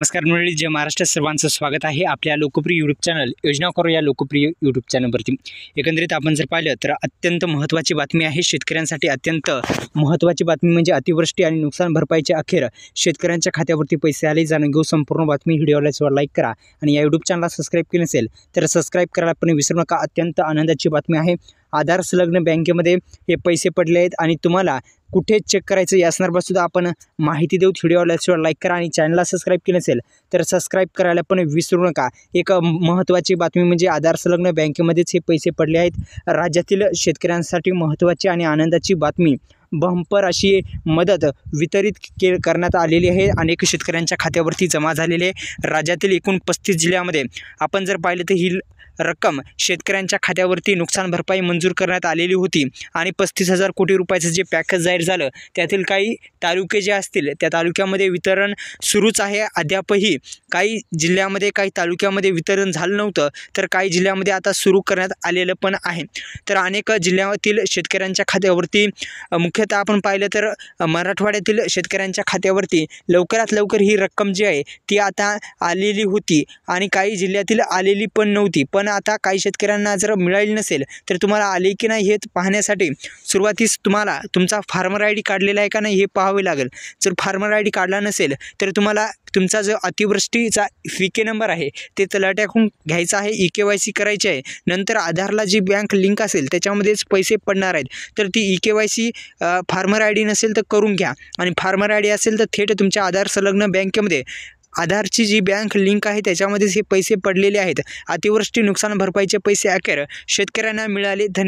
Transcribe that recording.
नमस्कार मंडळी, जय महाराष्ट्र. सर्वांचं स्वागत आहे आपल्या लोकप्रिय यूट्यूब चॅनल योजना करो या लोकप्रिय यूट्यूब चॅनलवरती. एकंदरीत आपण जर पाहिलं तर अत्यंत महत्त्वाची बातमी आहे. शेतकऱ्यांसाठी अत्यंत महत्त्वाची बातमी म्हणजे अतिवृष्टी आणि नुकसान भरपाईच्या अखेर शेतकऱ्यांच्या खात्यावरती पैसे आले. जाणून घेऊ संपूर्ण बातमी. व्हिडिओला लाईक करा आणि या यूट्यूब चॅनलला सबस्क्राईब केले नसेल तर सबस्क्राईब करायला पण विसरू नका. अत्यंत आनंदाची बातमी आहे. आधार संलग्न बँकेमध्ये हे पैसे पडले आहेत आणि तुम्हाला कुठे चेक करायचं या संदर्भात सुद्धा आपण माहिती देऊ. व्हिडिओला लाईक करा आणि चॅनलला सबस्क्राईब केलं नसेल तर सबस्क्राईब करायला पण विसरू नका. एक महत्त्वाची बातमी म्हणजे आधार संलग्न बँकेमध्येच हे पैसे पडले आहेत. राज्यातील शेतकऱ्यांसाठी महत्त्वाची आणि आनंदाची बातमी. बंपर अशी मदत वितरित करण्यात आलेली आहे. अनेक शेतकऱ्यांच्या खात्यावरती जमा झालेली आहे. राज्यातील एकूण 35 जिल्ह्यामध्ये आपण जर पाहिलं तर ही रक्कम शेतकऱ्यांच्या खात्यावरती नुकसान भरपाई मंजूर करण्यात आलेली होती आणि 35,000 कोटी रुपयाचं जे पॅकेज जाहीर झालं त्यातील काही तालुके जे असतील त्या तालुक्यामध्ये वितरण सुरूच आहे. अद्यापही काही जिल्ह्यामध्ये काही तालुक्यामध्ये वितरण झालं नव्हतं तर काही जिल्ह्यामध्ये आता सुरू करण्यात आलेलं पण आहे. तर अनेक जिल्ह्यातील शेतकऱ्यांच्या खात्यावरती मुख्यतः आपण पाहिलं तर मराठवाड्यातील शेतकऱ्यांच्या खात्यावरती लवकरात लवकर ही रक्कम जी आहे ती आता आलेली होती आणि काही जिल्ह्यातील आलेली पण नव्हती. पण आता काही शेतकऱ्यांना जर मिळाली नसेल तर तुम्हाला आले की नाही हे पाहण्यासाठी सुरुवातीस तुम्हाला तुमचा फार्मर आय डी काढलेला आहे का नाही हे पाहावे लागेल. जर फार्मर आय डी काढला नसेल तर तुम्हाला तुमचा जो अतिवृष्टीचा FK नंबर आहे ते तलाट्याकडून घ्यायचा आहे. EKYC करायची आहे. नंतर आधारला जी बँक लिंक असेल त्याच्यामध्येच पैसे पडणार आहेत. तर ती EKYC फार्मर आय डी नसेल तर करून घ्या आणि फार्मर आय डी असेल तर थेट तुमच्या आधार संलग्न बँकेमध्ये आधारची जी बँक लिंक आहे त्याच्यामध्येच हे पैसे पडलेले आहेत. अतिवृष्टी नुकसान भरपाईचे पैसे अखेर शेतकऱ्यांना मिळाले. धन्यवाद.